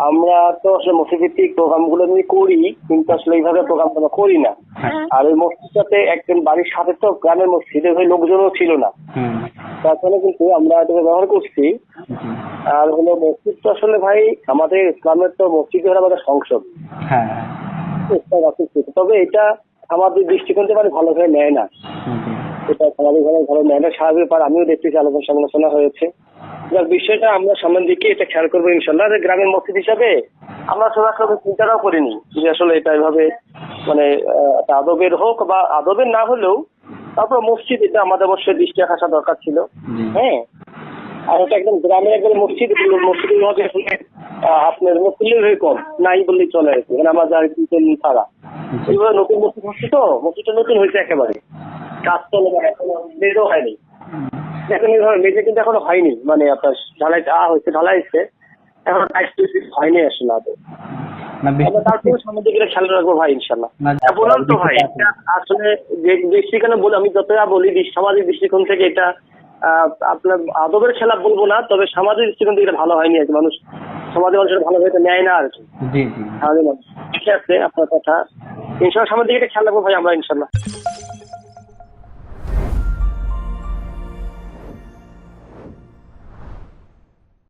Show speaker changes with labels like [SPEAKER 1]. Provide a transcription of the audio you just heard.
[SPEAKER 1] আমরা তো আসলে মসজিদ ভিত্তিক প্রোগ্রাম গুলো এমনি করি, কিন্তু আসলে এইভাবে প্রোগ্রাম আমরা করি না। আর ওই মসজিদটাতে একজন বাড়ির সাথে তো গ্রামের মসজিদে ওই লোকজনও ছিল না, তার ফলে কিন্তু আমরা এটাকে ব্যবহার করছি। আর হলো মসজিদ তো আসলে ভাই আমাদের ইসলামের তো মসজিদ হলো আমাদের সংসদ, তবে এটা আমাদের দৃষ্টিকোণ থেকে মানে ভালোভাবে নেয় না, এটা স্বাভাবিকভাবে ভালো নেয় না। স্বাভাবিক ব্যাপার, আমিও দেখতেছি আলোচনা সমালোচনা হয়েছে। যার বিষয়টা আমরা সামনের দিকে এটা খেয়াল করবো ইনশাল্লাহ। গ্রামের মসজিদ হিসাবে আমরা সরাসরি চিন্তাটাও করিনি যে আসলে এটা এভাবে মানে আদবের হোক বা আদবের না হলেও তারপর মসজিদ এটা আমাদের অবশ্যই দৃষ্টি রাখা দরকার ছিল। হ্যাঁ, আর এটা একদম গ্রামের একদম মসজিদ মসজিদের মধ্যে আসলে আপনার মুসলিম হয়ে কম নাই বললেই চলে আর কি, মানে আমার যার কি ছাড়া এইভাবে নতুন মসজিদ হচ্ছে, তো মসজিদটা নতুন হয়েছে একেবারে, কাজ চলে না, এখনো মেজও হয়নি। এখন এইভাবে মেজে কিন্তু এখনো হয়নি, মানে আপনার ঢালাই হয়েছে, ঢালাই হয়েছে, এখন হয়নি আসলে আদৌ। তারপরে সামনের দিকে খেয়াল রাখবো ভাই ইনশাল্লাহ। বললাম তো ভাই, আসলে যে দৃষ্টিকোণে বলি আমি, যতটা বলি সামাজিক দৃষ্টিকোণ থেকে এটা আপনার আদবের খেলা বলবো না, তবে সামাজিক দৃষ্টিকোণ থেকে এটা ভালো হয়নি আর কি। মানুষ সমাজের মানুষের ভালোভাবে নেয় না আর কি। ঠিক আছে আপনার কথা, ইনশাল্লাহ সামনের দিকে খেয়াল রাখবো ভাই আমরা ইনশাল্লাহ।